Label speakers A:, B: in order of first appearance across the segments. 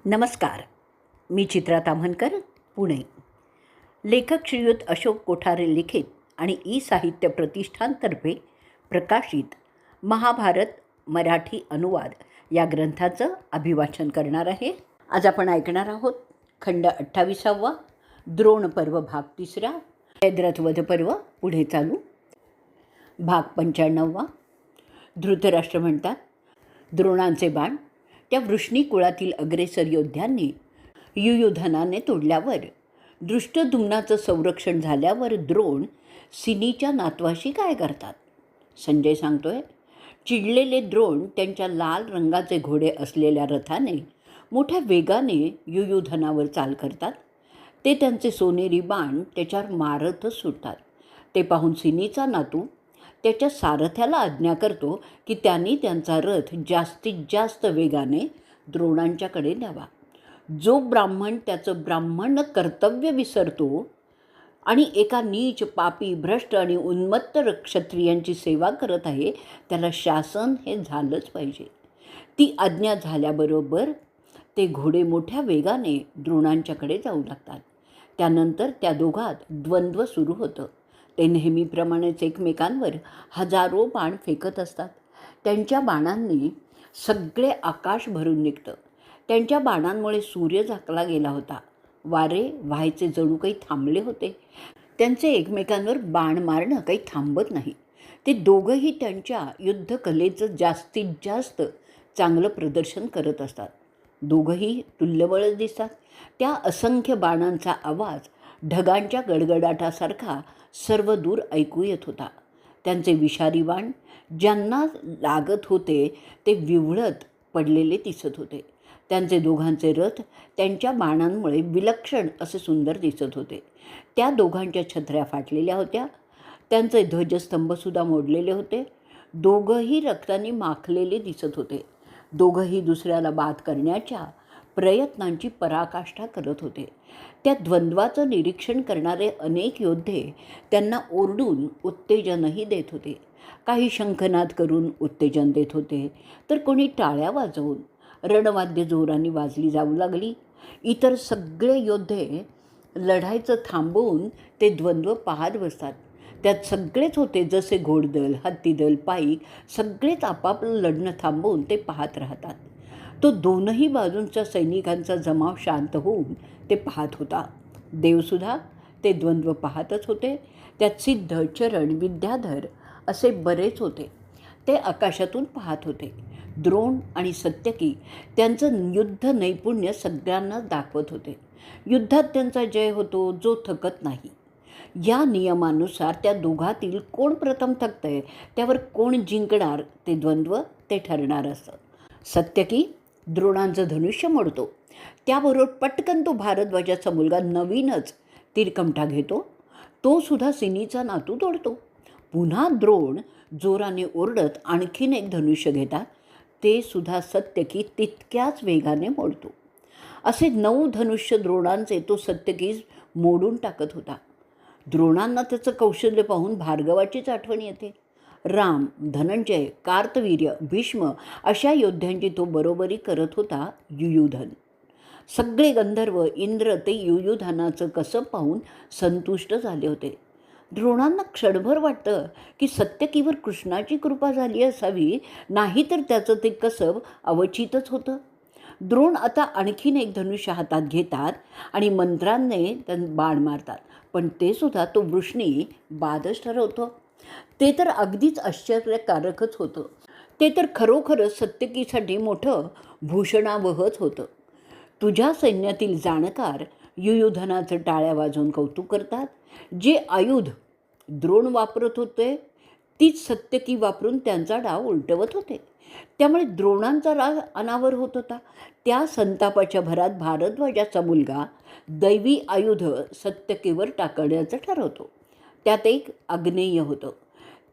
A: नमस्कार. मी चित्रा ताम्हनकर, पुणे. लेखक श्रीयुत अशोक कोठारे लिखित आणि साहित्य प्रतिष्ठानतर्फे प्रकाशित महाभारत मराठी अनुवाद या ग्रंथाचं अभिवाचन करणार आहे. आज आपण ऐकणार आहोत खंड 28वा, द्रोण पर्व भाग 3, जयद्रथ पर्व पुढे चालू. भाग 95वा. धृतराष्ट्र म्हणतात, द्रोणांचे बाण त्या वृष्णी कुळातील अग्रेसर योद्ध्यांनी युयुधनाने तोडल्यावर, दृष्टद्युम्नाचं संरक्षण झाल्यावर द्रोण सिनीच्या नातवाशी काय करतात? संजय सांगतोय, चिडलेले द्रोण त्यांच्या लाल रंगाचे घोडे असलेल्या रथाने मोठ्या वेगाने युयुधनावर चाल करतात. ते त्यांचे सोनेरी बाण त्याच्यावर मारतच सुटतात. ते पाहून सिनीचा नातू त्याच्या सारथ्याला आज्ञा करतो की त्यांनी त्यांचा रथ जास्तीत जास्त वेगाने द्रोणांच्याकडे न्यावा. जो ब्राह्मण त्याचं ब्राह्मण कर्तव्य विसरतो आणि एका नीच, पापी, भ्रष्ट आणि उन्मत्त क्षत्रियांची सेवा करत आहे, त्याला शासन हे झालंच पाहिजे. ती आज्ञा झाल्याबरोबर ते घोडे मोठ्या वेगाने द्रोणांच्याकडे जाऊ लागतात. त्यानंतर त्या दोघात द्वंद्व सुरू होतं. ते नेहमीप्रमाणेच एकमेकांवर हजारो बाण फेकत असतात. त्यांच्या बाणांनी सगळे आकाश भरून निघतं. त्यांच्या बाणांमुळे सूर्य झाकला गेला होता. वारे व्हायचे जणू काही थांबले होते. त्यांचे एकमेकांवर बाण मारणं काही थांबत नाही. ते दोघंही त्यांच्या युद्धकलेचं जास्तीत जास्त चांगलं प्रदर्शन करत असतात. दोघंही तुल्यबळ दिसतात. त्या असंख्य बाणांचा आवाज ढगांच्या गडगडाटासारखा सर्व दूर ऐकू येत होता. त्यांचे विषारी बाण ज्यांना लागत होते ते विव्हळत पडलेले दिसत होते. त्यांचे दोघांचे रथ त्यांच्या बाणांमुळे विलक्षण असे सुंदर दिसत होते. त्या दोघांच्या छत्र्या फाटलेल्या होत्या. त्यांचे ध्वजस्तंभसुद्धा मोडलेले होते. दोघंही रक्ताने माखलेले दिसत होते. दोघंही दुसऱ्याला बाद करण्याच्या प्रयत्नांची पराकाष्ठा करत होते. त्या द्वंद्वाचं निरीक्षण करणारे अनेक योद्धे त्यांना ओरडून उत्तेजनही देत होते. काही शंखनाद करून उत्तेजन देत होते, तर कोणी टाळ्या वाजवून रणवाद्य जोराने वाजली जाऊ लागली. इतर सगळे योद्धे लढायचं थांबवून ते द्वंद्व पाहत बसतात. त्यात सगळेच होते, जसे घोडदल, हत्तीदल, पाईक, सगळेच आपापलं लढणं थांबवून ते पाहत राहतात. तो दोनही बाजूंच्या सैनिकांचा जमाव शांत होऊन ते पाहत होता. देवसुद्धा ते द्वंद्व पाहतच होते. त्यात सिद्ध, चरण, विद्याधर असे बरेच होते. ते आकाशातून पाहत होते. द्रोण आणि सत्यकी त्यांचं युद्ध नैपुण्य सगळ्यांना दाखवत होते. युद्धात त्यांचा जय होतो जो थकत नाही. या नियमानुसार त्या दोघातील कोण प्रथम थकतंय, त्यावर कोण जिंकणार ते द्वंद्व ते ठरणार असतं. सत्यकी द्रोणांचं धनुष्य मोडतो. त्याबरोबर पटकन तो भारद्वाजाचा मुलगा नवीनच तीरकमठा घेतो. तो सुद्धा सिनीचा नातू तोडतो. पुन्हा द्रोण जोराने ओरडत आणखीन एक धनुष्य घेतात. ते सुद्धा सत्यकी तितक्याच वेगाने मोडतो. असे 9 धनुष्य द्रोणांचे तो सत्यकी मोडून टाकत होता. द्रोणांना त्याचं कौशल्य पाहून भार्गवाचीच आठवण येते. राम, धनंजय, कार्तवीर्य, भीष्म अशा योद्ध्यांची तो बरोबरी करत होता युयुधन. सगळे गंधर्व, इंद्र ते युयुधनाचं कसब पाहून संतुष्ट झाले होते. द्रोणांना क्षणभर वाटतं की सत्यकीवर कृष्णाची कृपा झाली असावी, नाहीतर त्याचं ते कसब अवचितच होतं. द्रोण आता आणखीन एक धनुष्य हातात घेतात आणि मंत्रांनी बाण मारतात. पण ते सुद्धा तो वृष्णी बादच ठरवतो. ते तर अगदीच आश्चर्यकारकच होतं. ते तर खरोखरच सत्यकीसाठी मोठं भूषणावहच होतं. तुझ्या सैन्यातील जाणकार युयुधनाचं टाळ्या वाजवून कौतुक करतात. जे आयुध द्रोण वापरत होते तीच सत्यकी वापरून त्यांचा डाव उलटवत होते. त्यामुळे द्रोणांचा राग अनावर होत होता. त्या संतापाच्या भरात भारद्वाजाचा मुलगा दैवी आयुध सत्यकीवर टाकण्याचं ठरवतो. त्यात एक आग्नेय होतं.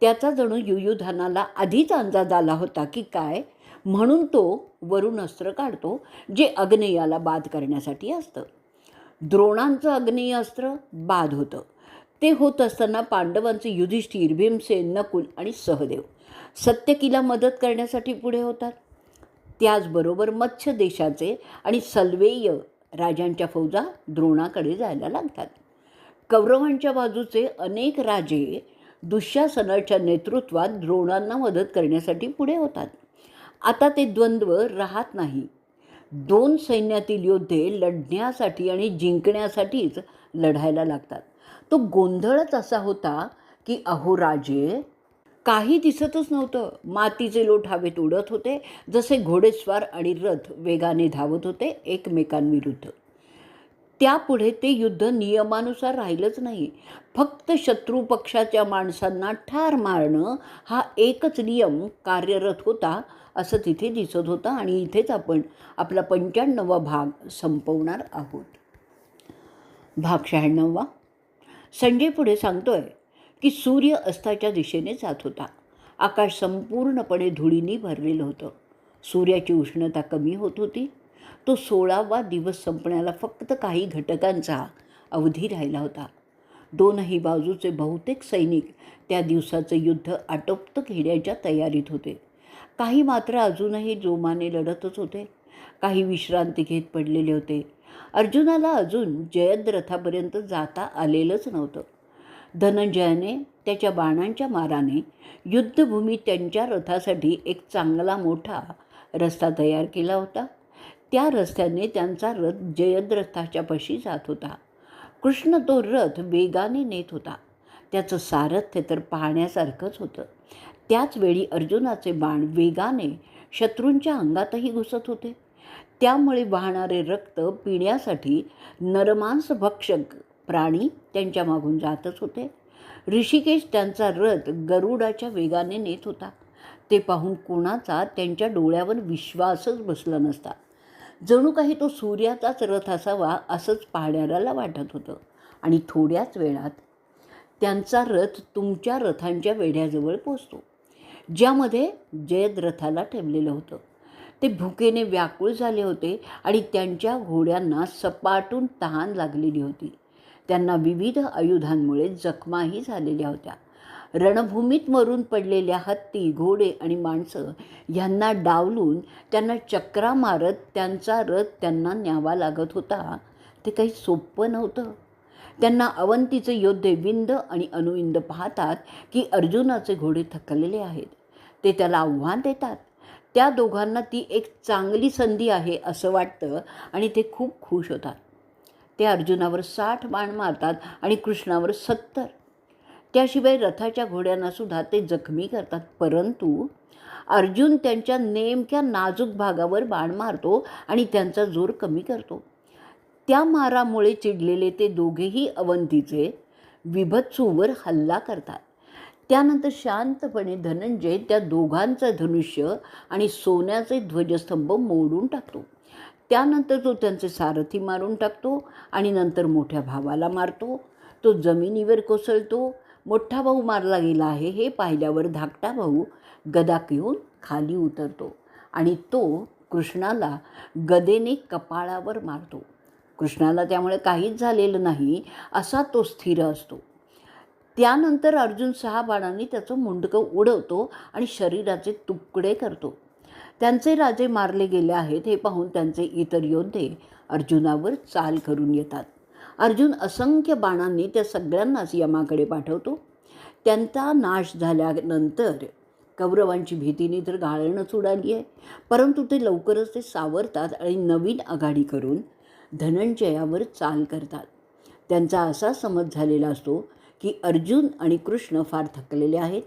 A: त्याचा जणू युयुधनाला आधीच अंदाज आला होता की काय, म्हणून तो वरून अस्त्र काढतो, जे आग्नेयाला बाद करण्यासाठी असतं. द्रोणांचं आग्नेय अस्त्र बाद होतं. ते होत असताना पांडवांचे युधिष्ठिर, भीमसेन, नकुल आणि सहदेव सत्यकीला मदत करण्यासाठी पुढे होतात. त्याचबरोबर मत्स्य देशाचे आणि सल्वेय राजांच्या फौजा द्रोणाकडे जायला लागतात. कौरवांच्या बाजूचे अनेक राजे दुःशासनाच्या नेतृत्वात द्रोणांना मदत करण्यासाठी पुढे होतात. आता ते द्वंद्व राहत नाही. दोन सैन्यातील योद्धे लढण्यासाठी आणि जिंकण्यासाठीच लढायला लागतात. तो गोंधळच असा होता की अहो राजे, काही दिसतच नव्हतं. मातीचे लोट हवेत उडत होते, जसे घोडेस्वार आणि रथ वेगाने धावत होते एकमेकांविरुद्ध. त्यापुढे ते युद्ध नियमानुसार राहिलंच नाही. फक्त शत्रू पक्षाच्या माणसांना ठार मारणं हा एकच नियम कार्यरत होता असं तिथे दिसत होतं. आणि इथेच आपण आपला 95वा भाग संपवणार आहोत. भाग 96. संजय पुढे सांगतोय की सूर्य अस्ताच्या दिशेने जात होता. आकाश संपूर्णपणे धुळीने भरलेलं होतं. सूर्याची उष्णता कमी होत होती. तो 16वा दिवस संपण्याला फक्त काही घटकांचा अवधी राहिला होता. दोनही बाजूचे बहुतेक सैनिक त्या दिवसाचं युद्ध आटोपत घेण्याच्या तयारीत होते. काही मात्र अजूनही जोमाने लढतच होते. काही विश्रांती घेत पडलेले होते. अर्जुनाला अजून जयद्रथापर्यंत जाता आलेलंच नव्हतं. धनंजयाने त्याच्या बाणांच्या माराने युद्धभूमीत त्यांच्या रथासाठी एक चांगला मोठा रस्ता तयार केला होता. त्या रस्त्याने त्यांचा रथ जयद्रथाच्या पाशी जात होता. कृष्ण तो रथ वेगाने नेत होता. त्याचं सारथ्य तर पाहण्यासारखंच होतं. त्याचवेळी अर्जुनाचे बाण वेगाने शत्रूंच्या अंगातही घुसत होते. त्यामुळे वाहणारे रक्त पिण्यासाठी नरमांसभक्षक प्राणी त्यांच्या मागून जातच होते. ऋषिकेश त्यांचा रथ गरुडाच्या वेगाने नेत होता. ते पाहून कोणाचा त्यांच्या डोळ्यावर विश्वासच बसला नसता. जणू काही तो सूर्याचाच रथ असावा असंच पाहणाऱ्याला वाटत होतं. आणि थोड्याच वेळात त्यांचा रथ तुमच्या रथांच्या वेढ्याजवळ पोचतो, ज्यामध्ये जयद्रथाला ठेवलेलं होतं. ते भुकेने व्याकुळ झाले होते आणि त्यांच्या घोड्यांना सपाटून तहान लागलेली होती. त्यांना विविध आयुधांमुळे जखमाही झालेल्या होत्या. रणभूमीत मरून पडलेल्या हत्ती, घोडे आणि माणसं यांना डावलून त्यांना चक्रा मारत त्यांचा रथ त्यांना न्यावा लागत होता. ते काही सोपं नव्हतं. त्यांना अवंतीचे योद्धे विंद आणि अनुविंद पाहतात की अर्जुनाचे घोडे थकलेले आहेत. ते त्याला आव्हान देतात. त्या दोघांना ती एक चांगली संधी आहे असं वाटतं आणि ते खूप खुश होतात. ते अर्जुनावर 60 बाण मारतात आणि कृष्णावर 70. त्याशिवाय रथाच्या घोड्यांनासुद्धा ते जखमी करतात. परंतु अर्जुन त्यांच्या नेमक्या नाजूक भागावर बाण मारतो आणि त्यांचा जोर कमी करतो. त्या मारामुळे चिडलेले ते दोघेही अवंतीचे विभत्सूवर हल्ला करतात. त्यानंतर शांतपणे धनंजय त्या दोघांचं धनुष्य आणि सोन्याचे ध्वजस्तंभ मोडून टाकतो. त्यानंतर तो त्यांचे सारथी मारून टाकतो आणि नंतर मोठ्या भावाला मारतो. तो जमिनीवर कोसळतो. मोठा भाऊ मारला गेला आहे हे पाहिल्यावर धाकटा भाऊ गदा घेऊन खाली उतरतो आणि तो कृष्णाला गदेने कपाळावर मारतो. कृष्णाला त्यामुळे काहीच झालेलं नाही असा तो स्थिर असतो. त्यानंतर अर्जुन 6 बाणांनी त्याचं मुंडकं उडवतो आणि शरीराचे तुकडे करतो. त्यांचे राजे मारले गेले आहेत हे पाहून त्यांचे इतर योद्धे अर्जुनावर चाल करून येतात. अर्जुन असंख्य बाणांनी त्या सगळ्यांनाच यमाकडे पाठवतो. त्यांचा नाश झाल्यानंतर कौरवांची भीतीने तर गाळणच उडाली आहे. परंतु ते लवकरच ते सावरतात आणि नवीन आघाडी करून धनंजयावर चाल करतात. त्यांचा असा समज झालेला असतो की अर्जुन आणि कृष्ण फार थकलेले आहेत.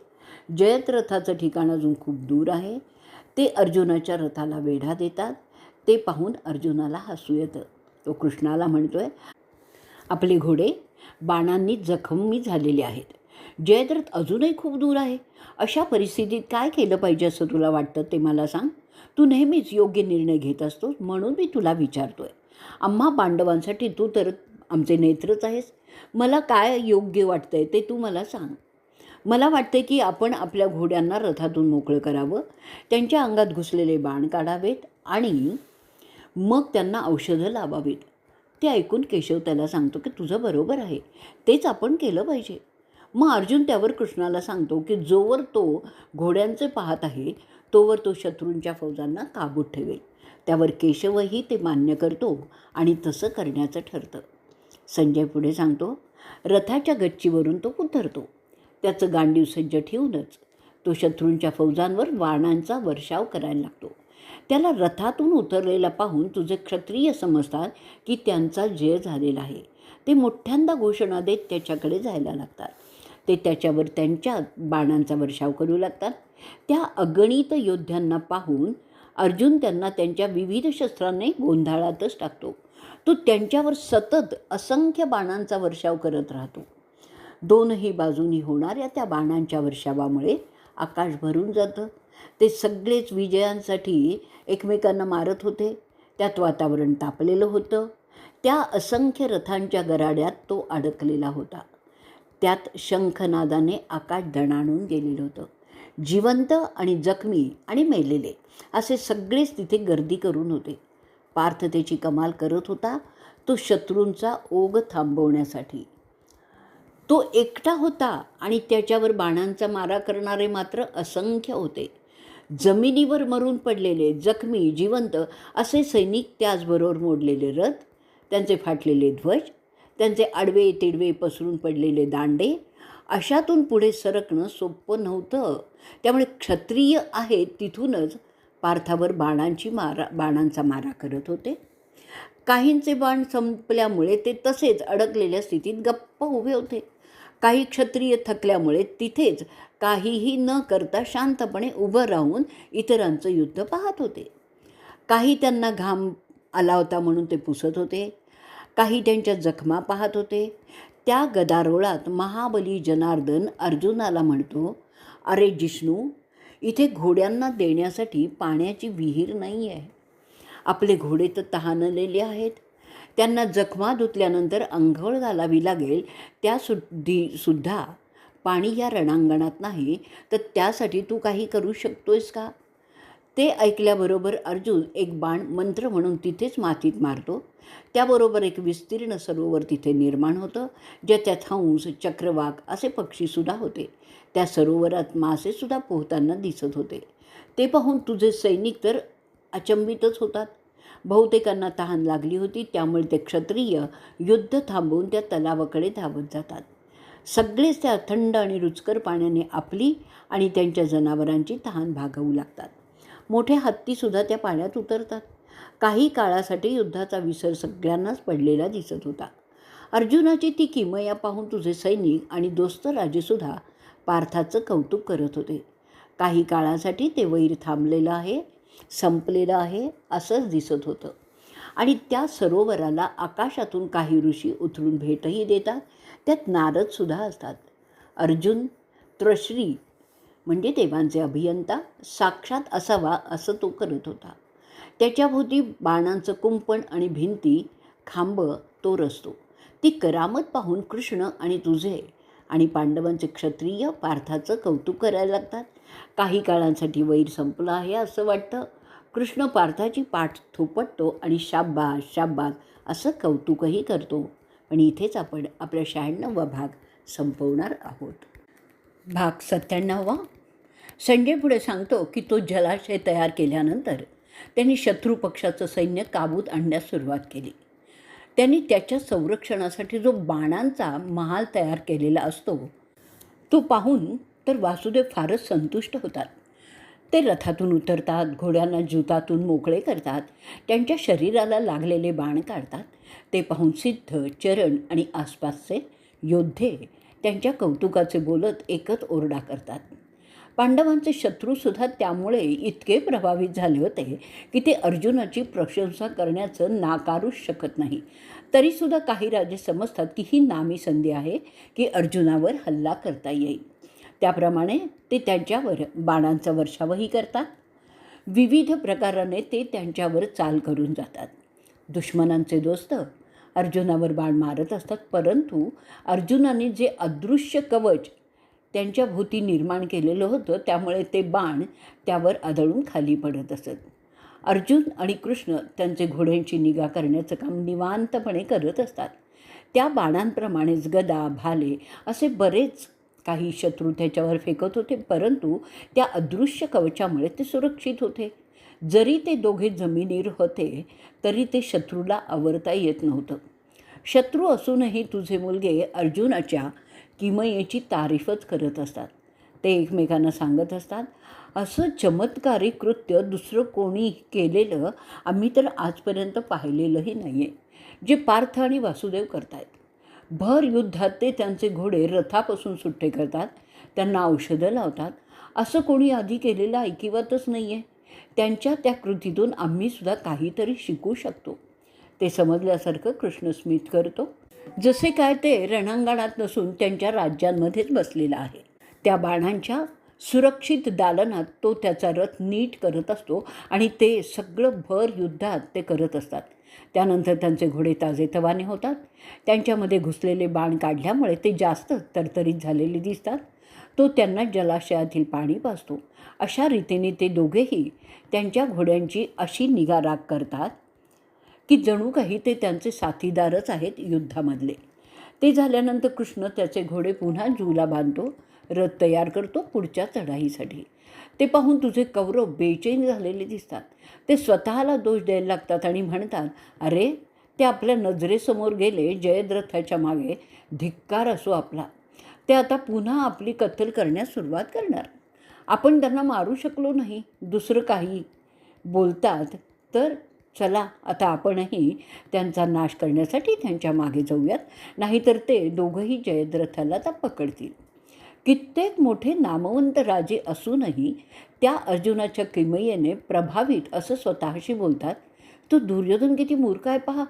A: जयद्रथाचं ठिकाण अजून खूप दूर आहे. ते अर्जुनाच्या रथाला वेढा देतात. ते पाहून अर्जुनाला हसू येतं. तो कृष्णाला म्हणतोय, आपले घोडे बाणांनी जखमी झालेले आहेत. जयद्रथ अजूनही खूप दूर आहे. अशा परिस्थितीत काय केलं पाहिजे असं तुला वाटतं ते मला सांग. तू नेहमीच योग्य निर्णय घेत असतोस म्हणून मी तुला विचारतोय. आम्हा पांडवांसाठी तू तर आमचे नेत्रच आहेस. मला काय योग्य वाटतंय ते तू मला सांग. मला वाटते की आपण आपल्या घोड्यांना रथातून मोकळं करावं, त्यांच्या अंगात घुसलेले बाण काढावेत आणि मग त्यांना औषधं लावावीत. ते ऐकून केशव त्याला सांगतो की तुझं बरोबर आहे, तेच आपण केलं पाहिजे. मग अर्जुन त्यावर कृष्णाला सांगतो की जोवर तो घोड्यांचे पाहत आहे तोवर तो शत्रूंच्या फौजांना काबूत ठेवेल. त्यावर केशवही ते मान्य करतो आणि तसं करण्याचं ठरतं. संजय पुढे सांगतो, रथाच्या गच्चीवरून तो उतरतो. त्याचं गांडीव सज्ज ठेवूनच तो शत्रूंच्या फौजांवर बाणांचा वर्षाव करायला लागतो. त्याला रथातून उतरलेला पाहून तुझे क्षत्रिय समजतात की त्यांचा जय झालेला आहे. ते मोठ्यांदा घोषणा देत त्याच्याकडे जायला लागतात. ते त्याच्यावर त्यांच्या बाणांचा वर्षाव करू लागतात. त्या अगणित योद्ध्यांना पाहून अर्जुन त्यांना त्यांच्या विविध शस्त्रांनी गोंधळातच टाकतो. तो त्यांच्यावर सतत असंख्य बाणांचा वर्षाव करत राहतो. दोनही बाजूनी होणाऱ्या त्या बाणांच्या वर्षावामुळे आकाश भरून जातं. ते सगळेच विजयांसाठी एकमेकांना मारत होते. त्यात वातावरण तापलेलं होतं. त्या असंख्य रथांच्या गराड्यात तो अडकलेला होता. त्यात शंखनादाने आकाश दणाणून गेलेलं होतं. जिवंत आणि जखमी आणि मेलेले असे सगळेच तिथे गर्दी करून होते. पार्थ त्याची कमाल करत होता, तो शत्रूंचा ओघ थांबवण्यासाठी. तो एकटा होता आणि त्याच्यावर बाणांचा मारा करणारे मात्र असंख्य होते. जमिनीवर मरून पडलेले, जखमी, जिवंत असे सैनिक, त्याचबरोबर मोडलेले रथ, त्यांचे फाटलेले ध्वज, त्यांचे आडवे तिडवे पसरून पडलेले दांडे, अशातून पुढे सरकणं सोपं नव्हतं. त्यामुळे क्षत्रिय आहेत तिथूनच पार्थावर बाणांचा मारा करत होते. काहींचे बाण संपल्यामुळे ते तसेच अडकलेल्या स्थितीत गप्प उभे होते. काही क्षत्रिय थकल्यामुळे तिथेच काहीही न करता शांतपणे उभं राहून इतरांचं युद्ध पाहत होते. काही त्यांना घाम आला होता म्हणून ते पुसत होते. काही त्यांच्या जखमा पाहत होते. त्या गदारोळात महाबली जनार्दन अर्जुनाला म्हणतो, अरे जिष्णू, इथे घोड्यांना देण्यासाठी पाण्याची विहीर नाही आहे. आपले घोडे तर तहानलेले आहेत. त्यांना जखमा धुतल्यानंतर अंघोळ घालावी लागेल. सुद्धा पाणी या रणांगणात नाही, तर त्यासाठी तू काही करू शकतोयस का? ते ऐकल्याबरोबर अर्जुन एक बाण मंत्र म्हणून तिथेच मातीत मारतो. त्याबरोबर एक विस्तीर्ण सरोवर तिथे निर्माण होतं, ज्याच्यात हंस, चक्रवाक असे पक्षीसुद्धा होते. त्या सरोवरात मासेसुद्धा पोहताना दिसत होते. ते पाहून तुझे सैनिक तर अचंबितच होतात. बहुतेकांना तहान लागली होती, त्यामुळे ते क्षत्रिय युद्ध थांबवून त्या तलावाकडे धावत जातात. सगळेच त्या थंड आणि रुचकर पाण्याने आपली आणि त्यांच्या जनावरांची तहान भागवू लागतात. मोठे हत्तीसुद्धा त्या पाण्यात उतरतात. काही काळासाठी युद्धाचा विसर सगळ्यांनाच पडलेला दिसत होता. अर्जुनाची ती किमया पाहून तुझे सैनिक आणि दोस्त राजेसुद्धा पार्थाचं कौतुक करत होते. काही काळासाठी ते वैर थांबलेलं आहे, संपलेलं आहे असंच दिसत होतं. आणि त्या सरोवराला आकाशातून काही ऋषी उतरून भेटही देतात. त्यात नारदसुद्धा असतात. अर्जुन त्रश्री म्हणजे देवांचे अभियंता साक्षात असावा असं तो करत होता. त्याच्याभोवती बाणांचं कुंपण आणि भिंती खांब तो रचतो. ती करामत पाहून कृष्ण आणि तुझे आणि पांडवांचे क्षत्रिय पार्थाचं कौतुक करायला लागतात. काही काळांसाठी वैर संपलं आहे असं वाटतं. कृष्ण पार्थाची पाठ थोपटतो आणि शाब्बास शाब्बास असं कौतुकही करतो. पण इथेच आपण आपला 96वा भाग संपवणार आहोत. भाग 97. संजय पुढे सांगतो की तो जलाशय तयार केल्यानंतर त्यांनी शत्रू पक्षाचं सैन्य काबूत आणण्यास सुरुवात केली. त्यांनी त्याच्या संरक्षणासाठी जो बाणांचा महाल तयार केलेला असतो तो पाहून तर वासुदेव फारच संतुष्ट होतात. ते रथातून उतरतात, घोड्यांना जुतातून मोकळे करतात, त्यांच्या शरीराला लागलेले बाण काढतात. ते पाहून सिद्ध, चरण आणि आसपासचे योद्धे त्यांच्या कौतुकाचे बोलत एकच ओरडा करतात. पांडवांचे शत्रूसुद्धा त्यामुळे इतके प्रभावित झाले होते की ते अर्जुनाची प्रशंसा करण्याचं नाकारूच शकत नाही. तरीसुद्धा काही राजे समजतात की ही नामी संधी आहे की अर्जुनावर हल्ला करता येईल. त्याप्रमाणे ते त्यांच्यावर बाणांचा वर्षावही करतात. विविध प्रकाराने ते त्यांच्यावर चाल करून जातात. दुश्मनांचे दोस्त अर्जुनावर बाण मारत असतात, परंतु अर्जुनाने जे अदृश्य कवच त्यांच्या भोवती निर्माण केलेलं होतं त्यामुळे ते बाण त्यावर आदळून खाली पडत असत. अर्जुन आणि कृष्ण त्यांचे घोड्यांची निगा करण्याचं काम निवांतपणे करत असतात. त्या बाणांप्रमाणेच गदा, भाले असे बरेच काही शत्रू त्याच्यावर फेकत होते, परंतु त्या अदृश्य कवचामुळे ते सुरक्षित होते. जरी ते दोघे जमिनीवर होते तरी ते शत्रूला आवरता येत नव्हतं. शत्रू असूनही तुझे मुलगे अर्जुनाच्या किमयेची तारीफच करत असतात. ते एकमेकांना सांगत असतात, असं चमत्कारी कृत्य दुसरं कोणी केलेलं आम्ही तर आजपर्यंत पाहिलेलंही नाही आहे, जे पार्थ आणि वासुदेव करतायत. भर युद्धात ते त्यांचे घोडे रथापासून सुट्टे करतात, त्यांना औषधं लावतात. असं कोणी आधी केलेलं ऐकिवतच नाही आहे. त्यांच्या त्या कृतीतून आम्हीसुद्धा काहीतरी शिकू शकतो. ते समजल्यासारखं कृष्ण स्मित करतो, जसे काय ते रणांगणात नसून त्यांच्या राज्यांमध्येच बसलेला आहे. त्या बाणांच्या सुरक्षित दालनात तो त्याचा रथ नीट करत असतो आणि ते सगळं भर युद्धात ते करत असतात. त्यानंतर त्यांचे घोडे ताजेतवाने होतात. त्यांच्यामध्ये घुसलेले बाण काढल्यामुळे ते जास्त तरतरीत झालेले दिसतात. तो त्यांना जलाशयातील पाणी पाजतो. अशा रीतीने ते दोघेही त्यांच्या घोड्यांची अशी निगा राख करतात की जणू काही ते त्यांचे साथीदारच आहेत युद्धामधले. ते झाल्यानंतर कृष्ण त्याचे घोडे पुन्हा जूला बांधतो, रथ तयार करतो पुढच्या चढाईसाठी. ते पाहून तुझे कौरव बेचैन झालेले दिसतात. ते स्वतःला दोष द्यायला लागतात आणि म्हणतात, अरे ते आपल्या नजरेसमोर गेले, जयद्रथाच्या मागे धिक्कार असो आपला. ते आता पुन्हा आपली कत्तल करण्यास सुरुवात करणार. आपण त्यांना मारू शकलो नाही, दुसरं काही बोलतात, तर चला आता आपणही त्यांचा नाश करण्यासाठी त्यांच्या मागे जाऊयात, नाहीतर ते दोघंही जयद्रथाला आता पकडतील. कित्येक मोठे नामवंत राजे असूनही त्या अर्जुनाच्या किमयेने प्रभावित असं स्वतःशी बोलतात. तो दुर्योधन किती मूर्ख आहे पहा.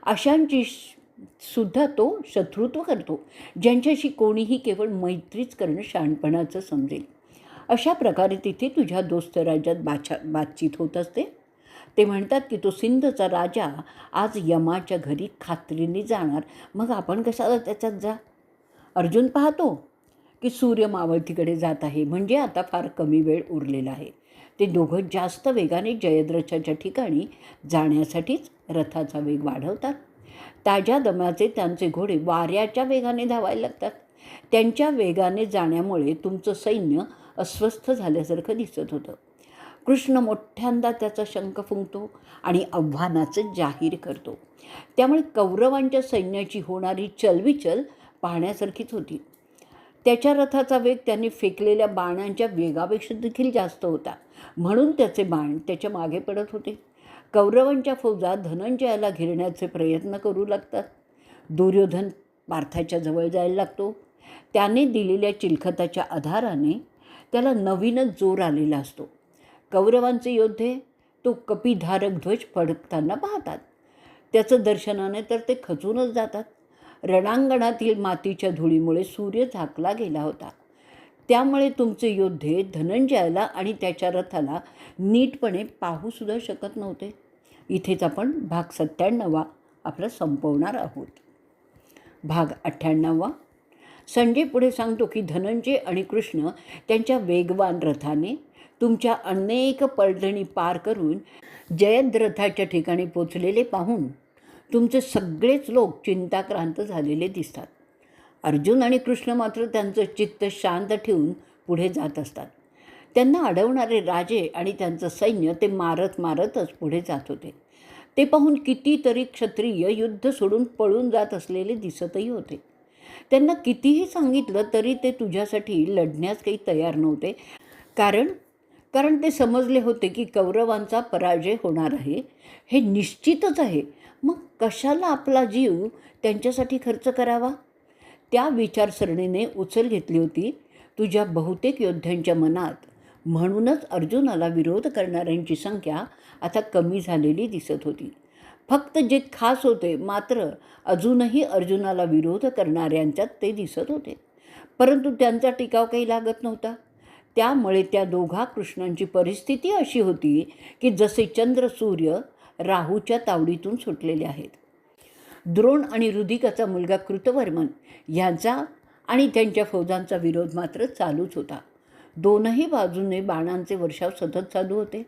A: अशांची सुद्धा तो शत्रुत्व करतो, ज्यांच्याशी कोणीही केवळ मैत्रीच करणं शहाणपणाचं समजेल. अशा प्रकारे तिथे तुझ्या दोस्त राज्यात बातचीत होत असते. ते म्हणतात की तो सिंधचा राजा आज यमाच्या घरी खात्रीने जाणार, मग आपण कशाला त्याच्यात जा. अर्जुन पाहतो की सूर्य मावळतीकडे जात आहे, म्हणजे आता फार कमी वेळ उरलेला आहे. ते दोघं जास्त वेगाने जयद्रथाच्या ठिकाणी जाण्यासाठीच रथाचा वेग वाढवतात. ताज्या दमाचे त्यांचे घोडे वाऱ्याच्या वेगाने धावायला लागतात. त्यांच्या वेगाने जाण्यामुळे तुमचं सैन्य अस्वस्थ झाल्यासारखं दिसत होतं. कृष्ण मोठ्यांदा त्याचा शंख फुंकतो आणि आव्हानाचं जाहीर करतो. त्यामुळे कौरवांच्या सैन्याची होणारी चलविचल पाहण्यासारखीच होती. त्याच्या रथाचा वेग त्यांनी फेकलेल्या बाणांच्या वेगापेक्षा देखील जास्त होता, म्हणून त्याचे बाण त्याच्या मागे पडत होते. कौरवांच्या फौजा धनंजयाला घेरण्याचे प्रयत्न करू लागतात. दुर्योधन पार्थाच्या जवळ जायला लागतो. त्याने दिलेल्या चिलखताच्या आधाराने त्याला नवीनच जोर आलेला असतो. कौरवांचे योद्धे तो कपिधारक ध्वज फडकताना पाहतात. त्याचं दर्शनाने तर ते खचूनच जातात. रणांगणातील मातीच्या धुळीमुळे सूर्य झाकला गेला होता. त्यामुळे तुमचे योद्धे धनंजयाला आणि त्याच्या रथाला नीटपणे पाहूसुद्धा शकत नव्हते. इथेच आपण भाग 97 आपला संपवणार आहोत. भाग 98. संजय पुढे सांगतो की धनंजय आणि कृष्ण त्यांच्या वेगवान रथाने तुमच्या अनेक पडझणी पार करून जयद्रथाच्या ठिकाणी पोचलेले पाहून तुमचे सगळेच लोक चिंताक्रांत झालेले दिसतात. अर्जुन आणि कृष्ण मात्र त्यांचं चित्त शांत ठेवून पुढे जात असतात. त्यांना अडवणारे राजे आणि त्यांचं सैन्य ते मारतच पुढे जात होते. ते पाहून कितीतरी क्षत्रिय युद्ध सोडून पळून जात असलेले दिसतही होते. त्यांना कितीही सांगितलं तरी ते तुझ्यासाठी लढण्यास काही तयार नव्हते, कारण ते समजले होते की कौरवांचा पराजय होणार आहे हे निश्चितच आहे. मग कशाला आपला जीव त्यांच्यासाठी खर्च करावा. त्या विचारसरणीने उचल घेतली होती तुझ्या बहुतेक योद्ध्यांच्या मनात. म्हणूनच अर्जुनाला विरोध करणाऱ्यांची संख्या आता कमी झालेली दिसत होती. फक्त जे खास होते मात्र अजूनही अर्जुनाला विरोध करणाऱ्यांच्यात ते दिसत होते, परंतु त्यांचा टिकाव काही लागत नव्हता. त्यामुळे त्या दोघा कृष्णांची परिस्थिती अशी होती की जसे चंद्र सूर्य राहूच्या तावडीतून सुटलेले आहेत. द्रोण आणि रुधिकाचा मुलगा कृतवर्मन यांचा आणि त्यांच्या फौजांचा विरोध मात्र चालूच होता. दोनही बाजूने बाणांचे वर्षाव सतत चालू होते.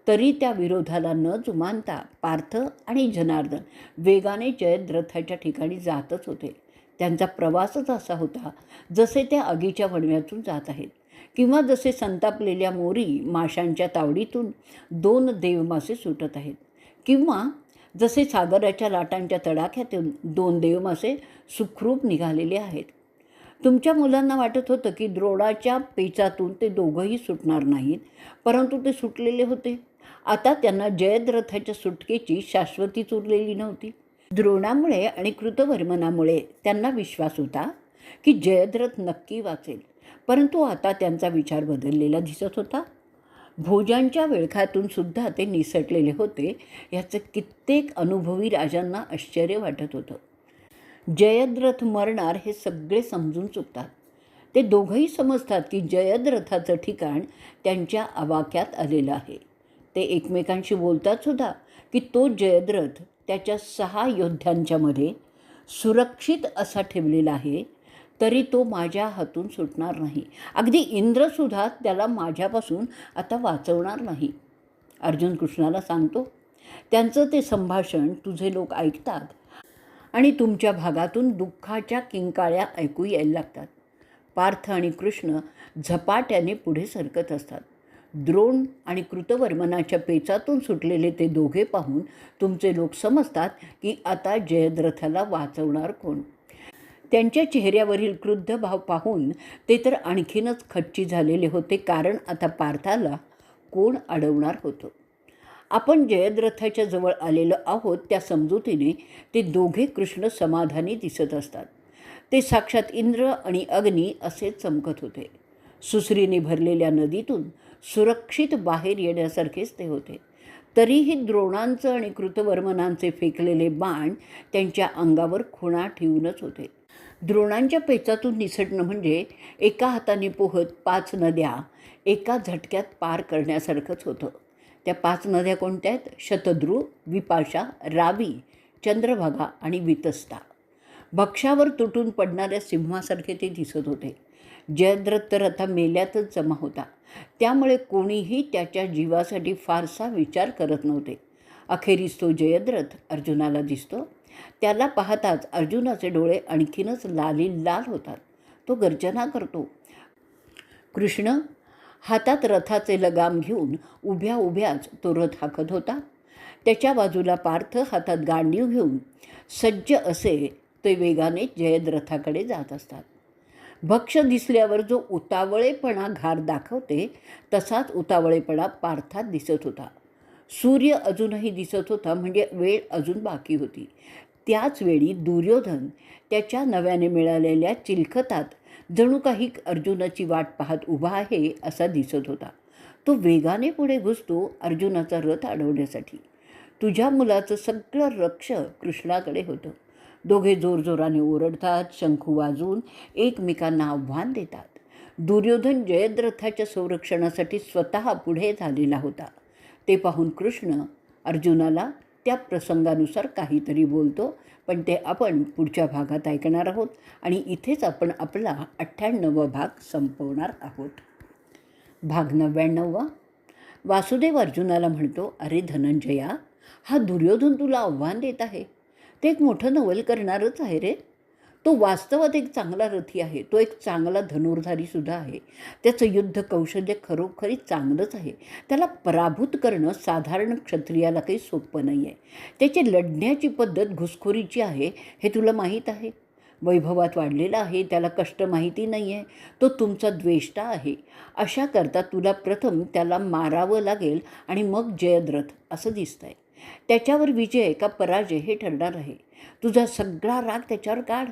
A: तरी त्या विरोधाला न जुमानता पार्थ आणि जनार्दन वेगाने जयद्रथाच्या ठिकाणी जातच होते. त्यांचा प्रवासच असा होता जसे त्या आगीच्या वणव्यातून जात आहेत, किंवा जसे संतापलेल्या मोरी माशांच्या तावडीतून 2 देवमासे सुटत आहेत, किंवा जसे सागराच्या लाटांच्या तडाख्यातून 2 देवमासे सुखरूप निघालेले आहेत. तुमच्या मुलांना वाटत होतं की द्रोणाच्या पेचातून ते दोघंही सुटणार नाहीत, परंतु ते सुटलेले होते. आता त्यांना जयद्रथाच्या सुटकेची शाश्वतीच उरलेली नव्हती. द्रोणामुळे आणि कृतवर्मनामुळे त्यांना विश्वास होता की जयद्रथ नक्की वाचेल, परंतु आता त्यांचा विचार बदललेला दिसत होता. भोजांच्या विळखातून सुद्धा ते निसटलेले होते याचं कित्येक अनुभवी राजांना आश्चर्य वाटत होतं. जयद्रथ मरणार हे सगळे समजून चुकतात. ते दोघंही समजतात की जयद्रथाचं ठिकाण त्यांच्या आवाक्यात आलेलं आहे. ते एकमेकांशी बोलतात सुद्धा की तो जयद्रथ त्याच्या 6 योद्ध्यांच्या मध्ये सुरक्षित असा ठेवलेला आहे, तरी तो माझ्या हातून सुटणार नाही. अगदी इंद्रसुद्धा त्याला माझ्यापासून आता वाचवणार नाही. अर्जुन कृष्णाला सांगतो. त्यांचं ते संभाषण तुझे लोक ऐकतात आणि तुमच्या भागातून दुःखाच्या किंकाळ्या ऐकू यायला लागतात. पार्थ आणि कृष्ण झपाट्याने पुढे सरकत असतात. द्रोण आणि कृतवर्मनाच्या पेचातून सुटलेले ते दोघे पाहून तुमचे लोक समजतात की आता जयद्रथाला वाचवणार कोण. त्यांच्या चेहऱ्यावरील क्रुद्ध भाव पाहून ते तर आणखीनच खच्ची झालेले होते, कारण आता पार्थाला कोण अडवणार होतं. आपण जयद्रथाच्या जवळ आलेलो आहोत त्या समजुतीने ते दोघे कृष्ण समाधानी दिसत असतात. ते साक्षात इंद्र आणि अग्नी असे चमकत होते. सुसरीने भरलेल्या नदीतून सुरक्षित बाहेर येण्यासारखेच ते होते. तरीही द्रोणांचं आणि कृतवर्मनांचे फेकलेले बाण त्यांच्या अंगावर खुणा ठेवूनच होते. द्रोणांच्या पेचातून निसटणं म्हणजे एका हाताने पोहत 5 नद्या एका झटक्यात पार करण्यासारखंच होतं. त्या 5 नद्या कोणत्या आहेत? शतद्रू, विपाशा, रावी, चंद्रभागा आणि वितस्ता. भक्ष्यावर तुटून पडणाऱ्या सिंहासारखे ते दिसत होते. जयद्रथ तर आता मेल्यातच जमा होता, त्यामुळे कोणीही त्याच्या जीवासाठी फारसा विचार करत नव्हते. अखेरीस तो जयद्रथ अर्जुनाला दिसतो. त्याला पाहताच अर्जुनाचे डोळे आणखीनच लाल होतात. तो गर्जना करतो. कृष्ण हातात रथाचे लगाम घेऊन उभ्या उभ्याच तो रथ हाकत होता. त्याच्या बाजूला पार्थ हातात गांडीव घेऊन सज्ज असे ते वेगाने जयद्रथाकडे जात असतात. भक्ष दिसल्यावर जो उतावळेपणा घार दाखवते तसाच उतावळेपणा पार्थात दिसत होता. सूर्य अजूनही दिसत होता, म्हणजे वेळ अजून बाकी होती. त्याच वेळी दुर्योधन त्याच्या नव्याने मिळालेल्या चिलखतात जणू काही अर्जुनाची वाट पाहत उभा आहे असा दिसत होता. तो वेगाने पुढे घुसतो अर्जुनाचा रथ अडवण्यासाठी. तुझ्या मुलाचं सगळं लक्ष कृष्णाकडे होतं. दोघे जोरजोराने ओरडतात, शंखू वाजवून एकमेकांना आव्हान देतात. दुर्योधन जयद्रथाच्या संरक्षणासाठी स्वतः पुढे झालेला होता. ते पाहून कृष्ण अर्जुनाला त्या प्रसंगानुसार काहीतरी बोलतो, पण ते आपण पुढच्या भागात ऐकणार आहोत आणि इथेच आपण आपला 98वा भाग संपवणार आहोत. भाग 99. वासुदेव अर्जुनाला म्हणतो, अरे धनंजया, हा दुर्योधन तुला आव्हान देत आहे. ते एक मोठं नवल करणारच आहे रे. तो वास्तवात एक चांगला रथी आहे. तो एक चांगला धनुर्धारीसुद्धा आहे. त्याचं युद्ध कौशल्य खरोखरी चांगलंच आहे. त्याला पराभूत करणं साधारण क्षत्रियाला काही सोपं नाही आहे. त्याची लढण्याची पद्धत घुसखोरीची आहे हे तुला माहीत आहे. वैभवात वाढलेला आहे, त्याला कष्ट माहिती नाही आहे. तो तुमचा द्वेष्टा आहे. अशा करता तुला प्रथम त्याला मारावं लागेल आणि मग जयद्रथ असं दिसतं आहे. त्याच्यावर विजय का पराजय हे ठरणार आहे. तुझा सगळा राग त्याच्यावर काढ.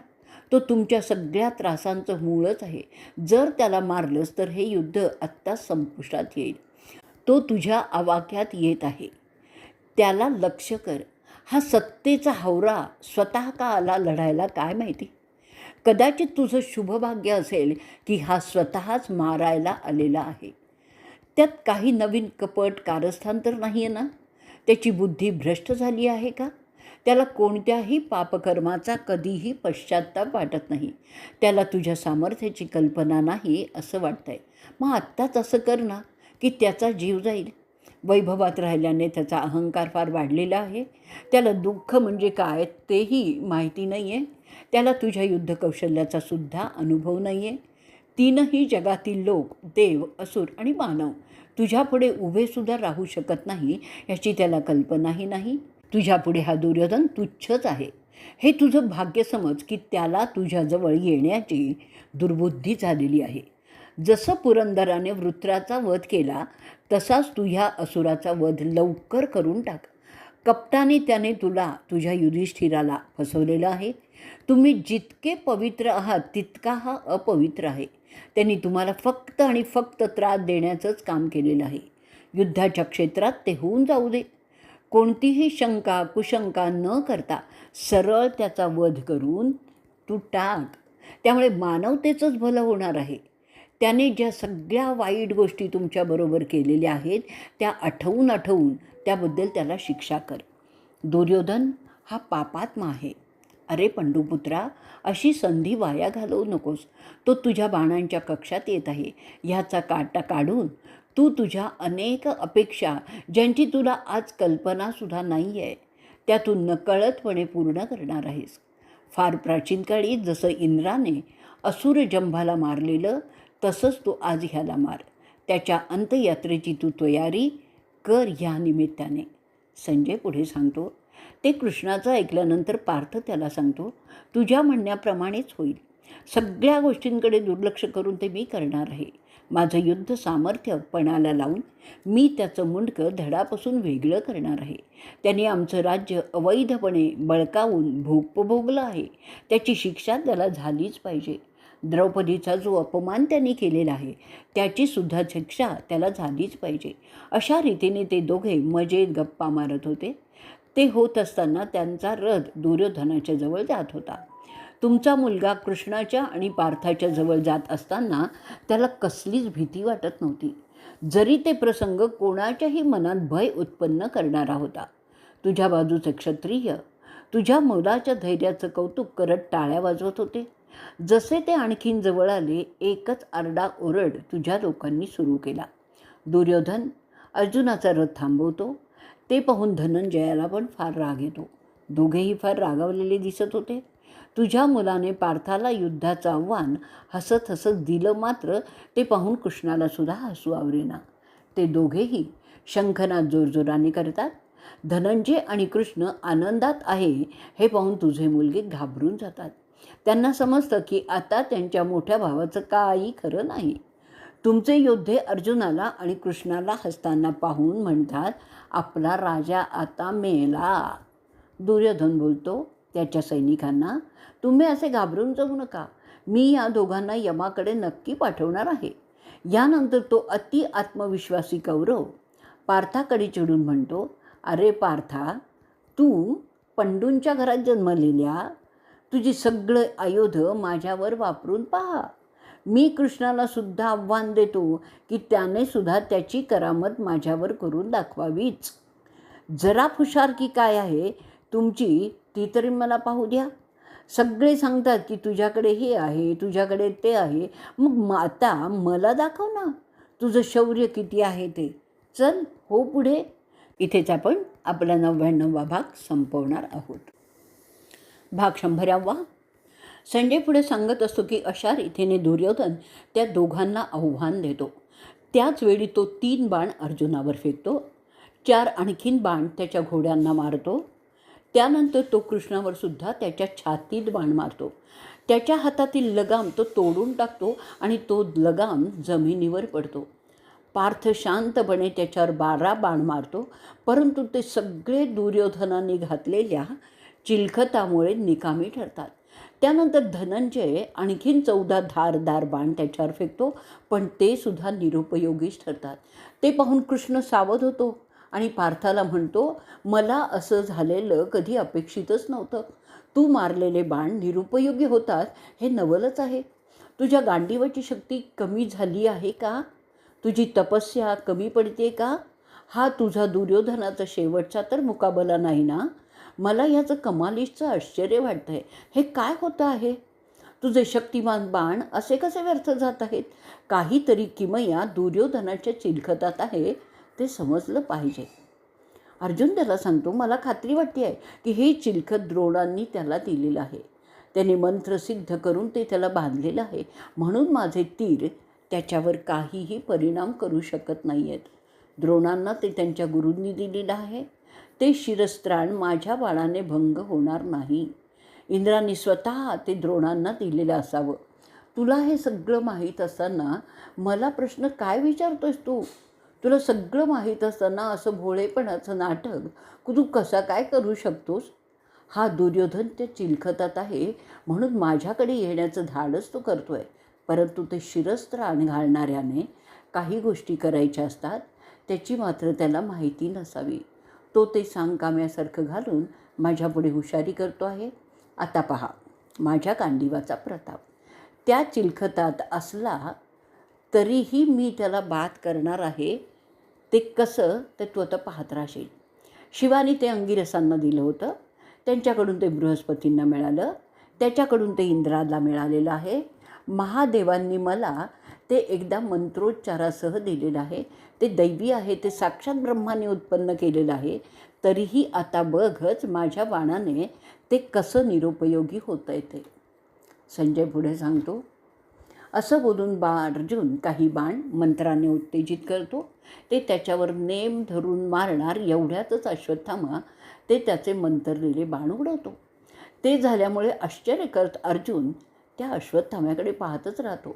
A: तो तुमच्या सगळ्या त्रासांचं मूळच आहे. जर त्याला मारलंस तर हे युद्ध आत्ताच संपुष्टात येईल. तो तुझ्या आवाक्यात येत आहे. त्याला लक्ष्य कर. हा सत्तेचा हावरा स्वतः का आला लढायला काय माहिती. कदाचित तुझं शुभभाग्य असेल की हा स्वतःच मारायला आलेला आहे. त्यात काही नवीन कपट कारस्थान तर नाही आहे ना. त्याची बुद्धी भ्रष्ट झाली आहे का. त्याला कोणत्याही पापकर्माचा कधीही पश्चात्ताप वाटत नाही. त्याला तुझ्या सामर्थ्याची कल्पना नाही असं वाटतंय. मग आत्ताच असं कर ना की त्याचा जीव जाईल. वैभवात राहिल्याने त्याचा अहंकार फार वाढलेला आहे. त्याला दुःख म्हणजे काय तेही माहिती नाही आहे. त्याला तुझ्या युद्धकौशल्याचा सुद्धा अनुभव नाही आहे. तीनही जगातील लोक, देव, असुर आणि मानव तुझ्यापुढे उभेसुद्धा राहू शकत नाही याची त्याला कल्पनाही नाही. तुझ्यापुढे हा दुर्योधन तुच्छच आहे. हे तुझं भाग्य समज की त्याला तुझ्याजवळ येण्याची दुर्बुद्धी झालेली आहे. जसं पुरंदराने वृत्राचा वध केला तसाच तू ह्या असुराचा वध लवकर करून टाक. कपटाने त्याने तुझ्या युधिष्ठिराला फसवलेलं आहे. तुम्ही जितके पवित्र आहात तितका हा अपवित्र आहे. त्यांनी तुम्हाला फक्त आणि फक्त त्रास देण्याचंच काम केलेलं आहे. युद्धाच्या क्षेत्रात ते होऊन जाऊ दे. कोणतीही शंका कुशंका न करता सरळ त्याचा वध करून तू टाक. त्यामुळे मानवतेचंच भलं होणार आहे. त्याने ज्या सगळ्या वाईट गोष्टी तुमच्याबरोबर केलेल्या आहेत त्या आठवून त्याबद्दल त्याला शिक्षा कर. दुर्योधन हा पापात्मा आहे. अरे पंडुपुत्रा, अशी संधी वाया घालवू नकोस. तो तुझ्या बाणांच्या कक्षात येत आहे. ह्याचा काटा काढून तू तुझ्या अनेक अपेक्षा, ज्यांची तुला आज कल्पनासुद्धा नाही आहे, त्यातून नकळतपणे पूर्ण करणार आहेस. फार प्राचीन काळी जसं इंद्राने असुर जंभाला मारलेलं तसंच तू आज ह्याला मार. त्याच्या अंत्ययात्रेची तू तयारी कर ह्या निमित्ताने. संजय पुढे सांगतो, ते कृष्णाचं ऐकल्यानंतर पार्थ त्याला सांगतो, तुझ्या म्हणण्याप्रमाणेच होईल. सगळ्या गोष्टींकडे दुर्लक्ष करून ते मी करणार आहे. माझं युद्ध सामर्थ्य पणाला लावून मी त्याचं मुंडकं धडापासून वेगळं करणार आहे. त्याने आमचं राज्य अवैधपणे बळकावून भोगलं आहे. त्याची शिक्षा त्याला झालीच पाहिजे. द्रौपदीचा जो अपमान त्यांनी केलेला आहे त्याचीसुद्धा शिक्षा त्याला झालीच पाहिजे. अशा रीतीने ते दोघे मजेत गप्पा मारत होते. ते होत असताना त्यांचा रथ दुर्योधनाच्या जवळ जात होता. तुमचा मुलगा कृष्णाच्या आणि पार्थाच्या जवळ जात असताना त्याला कसलीच भीती वाटत नव्हती. जरी ते प्रसंग कोणाच्याही मनात भय उत्पन्न करणारा होता. तुझ्या बाजूचे क्षत्रिय तुझ्या मुलाच्या धैर्याचं कौतुक करत टाळ्या वाजवत होते. जसे ते आणखीन जवळ आले एकच आरडाओरड तुझ्या लोकांनी सुरू केला. दुर्योधन अर्जुनाचा रथ थांबवतो. ते पाहून धनंजयाला पण फार राग येतो. दोघेही फार रागावलेले दिसत होते. तुझ्या मुलाने पार्थाला युद्धाचं आव्हान हसत हसत दिलं, मात्र ते पाहून कृष्णाला सुद्धा हसू आवरेना. ते दोघेही शंखनाद जोरजोराने करतात. धनंजय आणि कृष्ण आनंदात आहे हे पाहून तुझे मुलगे घाबरून जातात. त्यांना समजतं की आता त्यांच्या मोठ्या भावाचं काही खरं नाही. तुमचे योद्धे अर्जुनाला आणि कृष्णाला हसताना पाहून म्हणतात, आपला राजा आता मेला. दुर्योधन बोलतो त्याच्या सैनिकांना, तुम्ही असे घाबरून जाऊ नका. मी या दोघांना यमाकडे नक्की पाठवणार आहे. यानंतर तो अति आत्मविश्वासी कौरव पार्थाकडे चिडून म्हणतो, अरे पार्था, तू पंडूंच्या घरात जन्मलेल्या तुझी सगळं आयुध माझ्यावर वापरून पहा. मी कृष्णाला सुद्धा आव्हान देतो की त्याने सुद्धा त्याची करामत माझ्यावर करून दाखवावीच. जरा हुशारकी काय आहे तुमची ती तरी मला पाहू द्या. सगळे सांगतात की तुझ्याकडे हे आहे, तुझ्याकडे ते आहे. मग आता मला दाखव ना तुझं शौर्य किती आहे ते. चल हो पुढे. इथेच आपण आपला 99वा भाग संपवणार आहोत. भाग 100वा. संजय पुढे सांगत असतो की अशा रीतीने दुर्योधन त्या दोघांना आव्हान देतो. त्याचवेळी तो 3 बाण अर्जुनावर फेकतो. 4 आणखीन बाण त्याच्या घोड्यांना मारतो. त्यानंतर तो कृष्णावर सुद्धा त्याच्या छातीत बाण मारतो. त्याच्या हातातील लगाम तो तोडून टाकतो आणि तो लगाम जमिनीवर पडतो. पार्थ शांतपणे त्याच्यावर 12 बाण मारतो, परंतु ते सगळे दुर्योधनाने घातलेल्या चिलखतामुळे निकामी ठरतात. त्यानंतर धनंजय आणखीन 14 धारदार बाण त्याच्यावर फेकतो, पण ते सुद्धा निरुपयोगीच ठरतात. ते पाहून कृष्ण सावध होतो आणि पार्थाला म्हणतो, मला असं झालेलं कधी अपेक्षितच नव्हतं. तू मारलेले बाण निरुपयोगी होतात हे नवलच आहे. तुझ्या गांडीवाची शक्ती कमी झाली आहे का? तुझी तपस्या कमी पडते का? हा तुझा दुर्योधनाचा शेवटचा तर मुकाबला नाही ना? मला याचं कमालीचं आश्चर्य वाटतं आहे. हे काय होतं आहे? तुझे शक्तिमान बाण असे कसे व्यर्थ जात आहेत? काहीतरी किमया दुर्योधनाच्या चिलखतात आहे. ते समजलं पाहिजे. अर्जुन त्याला सांगतो, मला खात्री वाटते आहे की हे चिलखत द्रोणांनी त्याला दिलेलं आहे. त्याने मंत्र सिद्ध करून ते त्याला बांधलेलं आहे, म्हणून माझे तीर त्याच्यावर काहीही परिणाम करू शकत नाही आहेत. द्रोणांना ते त्यांच्या गुरूंनी दिलेलं आहे. ते शिरस्त्राण माझ्या बाणाने भंग होणार नाही. इंद्राने स्वतः ते द्रोणांना दिलेलं असावं. तुला हे सगळं माहीत असताना मला प्रश्न काय विचारतोयस तू? तुला सगळं माहीत असताना असं भोळेपणाचं नाटक तू कसा काय करू शकतोस? हा दुर्योधन त्या चिलखतात आहे म्हणून माझ्याकडे येण्याचं धाडस तो करतोय. परंतु ते शिरस्त्राण घालणाऱ्याने काही गोष्टी करायच्या असतात, त्याची मात्र त्याला माहिती नसावी. तो ते सांगकाम्यासारखं घालून माझ्यापुढे हुशारी करतो आहे. आता पहा माझ्या गांडीवाचा प्रताप. त्या चिलखतात असला तरीही मी त्याला बाद करणार आहे. ते कसं ते तू आता पाहत राहशील. शिवाने ते अंगिरसांना दिलं होतं, त्यांच्याकडून ते बृहस्पतींना मिळालं, त्याच्याकडून ते इंद्राला मिळालेलं आहे. महादेवांनी मला ते एकदा मंत्रोच्चारासह दिलेलं आहे. ते दैवी आहे, ते साक्षात ब्रह्माने उत्पन्न केलेलं आहे. तरीही आता बघच माझ्या बाणाने ते कसं निरुपयोगी होतं आहे ते. संजय पुढे सांगतो, असं बोलून अर्जुन काही बाण मंत्राने उत्तेजित करतो. ते त्याच्यावर नेम धरून मारणार एवढ्यातच अश्वत्थामा ते त्याचे मंत्रलेले बाण उडवतो. ते झाल्यामुळे आश्चर्य करत अर्जुन त्या अश्वत्थाम्याकडे पाहतच राहतो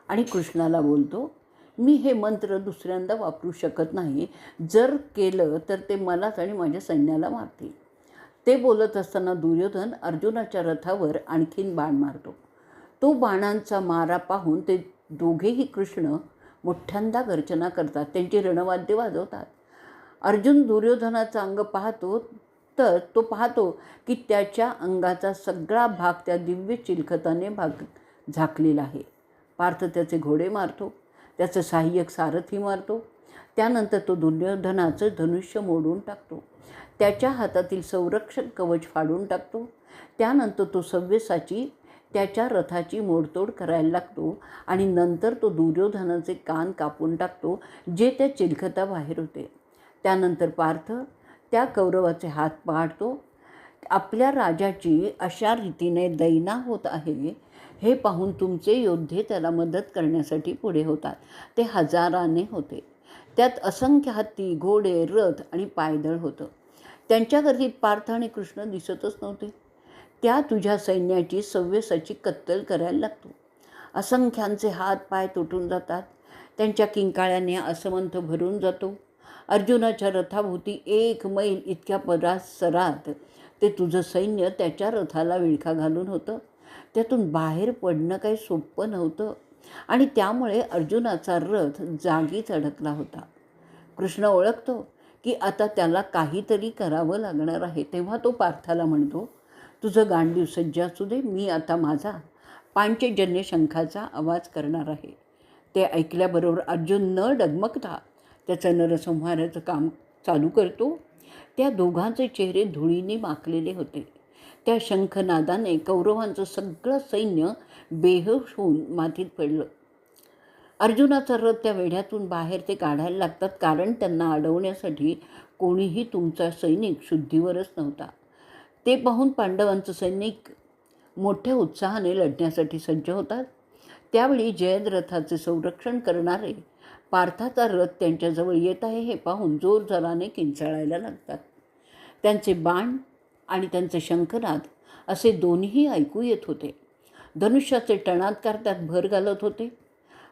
A: आणि कृष्णाला बोलतो, मी हे मंत्र दुसऱ्यांदा वापरू शकत नाही. जर केलं तर ते मलाच आणि माझ्या सैन्याला मारतील. ते बोलत असताना दुर्योधन अर्जुनाच्या रथावर आणखीन बाण मारतो. तो बाणांचा मारा पाहून ते दोघेही कृष्ण मोठ्यांदा गर्जना करतात, त्यांची रणवाद्य वाजवतात. अर्जुन दुर्योधनाचा अंग पाहतो तर तो पाहतो की त्याच्या अंगाचा सगळा भाग त्या दिव्य चिलखताने झाकलेला आहे. पार्थ त्याचे घोडे मारतो, त्याचं सहाय्यक सारथी मारतो. त्यानंतर तो दुर्योधनाचं धनुष्य मोडून टाकतो, त्याच्या हातातील संरक्षण कवच फाडून टाकतो. त्यानंतर तो सव्यसाची त्याच्या रथाची मोडतोड करायला लागतो आणि नंतर तो दुर्योधनाचे कान कापून टाकतो जे त्या चिलखताबाहेर होते. त्यानंतर पार्थ त्या कौरवाचे हात पाडतो. आपल्या राजाची अशा रीतीने दैना होत आहे हे पाहून तुमचे योद्धे त्याला मदत करण्यासाठी पुढे होतात. ते हजाराने होते. त्यात असंख्य हत्ती, घोडे, रथ आणि पायदळ होतं. त्यांच्या गर्दीत पार्थ आणि कृष्ण दिसतच नव्हते. त्या तुझ्या सैन्याची सव्यसाची कत्तल करायला लागतो. असंख्यांचे हात पाय तुटून जातात. त्यांच्या किंकाळ्याने असमंत भरून जातो. अर्जुनाच्या रथाभोवती 1 मैल इतक्या परिसरात ते तुझं सैन्य त्याच्या रथाला विळखा घालून होतं. त्यातून बाहेर पडणं काही सोपं नव्हतं आणि त्यामुळे अर्जुनाचा रथ जागीच अडकला होता. कृष्ण ओळखतो की आता त्याला काहीतरी करावं लागणार आहे. तेव्हा तो पार्थाला म्हणतो, तुझं गांडीव सज्ज असू दे, मी आता माझा पांचजन्य शंखाचा आवाज करणार आहे. ते ऐकल्याबरोबर अर्जुन न डगमगता त्याचं नरसंहाराचं काम चालू करतो. त्या दोघांचे चेहरे धुळीने माखलेले होते. त्या शंखनादाने कौरवांचं सगळं सैन्य बेहोश होऊन मातीत पडलं. अर्जुनाचा रथ त्या वेढ्यातून बाहेर ते काढायला लागतात, कारण त्यांना अडवण्यासाठी कोणीही तुमचा सैनिक शुद्धीवरच नव्हता. ते पाहून पांडवांचं सैनिक मोठ्या उत्साहाने लढण्यासाठी सज्ज होतात. त्यावेळी जयद्रथाचे संरक्षण करणारे पार्थाचा रथ त्यांच्याजवळ येत आहे हे पाहून जोरजोराने किंचाळायला लागतात. त्यांचे बाण आणि त्यांचे शंखनाद असे दोन्ही ऐकू येत होते. धनुष्याचे टणात्कार त्यात भर घालत होते.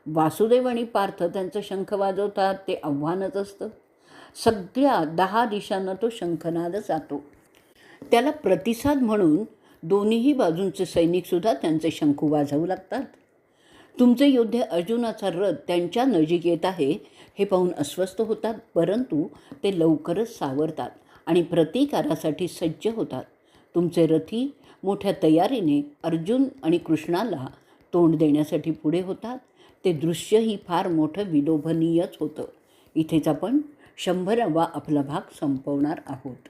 A: वासुदेव आणि पार्थ त्यांचं शंख वाजवतात, ते आव्हानच असतं. सगळ्या 10 दिशांना तो शंखनाद जातो. त्याला प्रतिसाद म्हणून दोन्हीही बाजूंचे सैनिकसुद्धा त्यांचे शंख वाजवू लागतात. तुमचे योद्धे अर्जुनाचा रथ त्यांच्या नजीक येत आहे हे पाहून अस्वस्थ होतात, परंतु ते लवकरच सावरतात आणि प्रतिकारासाठी सज्ज होतात. तुमचे रथी मोठ्या तयारीने अर्जुन आणि कृष्णाला तोंड देण्यासाठी पुढे होतात. ते दृश्यही फार मोठं विलोभनीयच होतं. इथेच आपण 100वा आपला भाग संपवणार आहोत.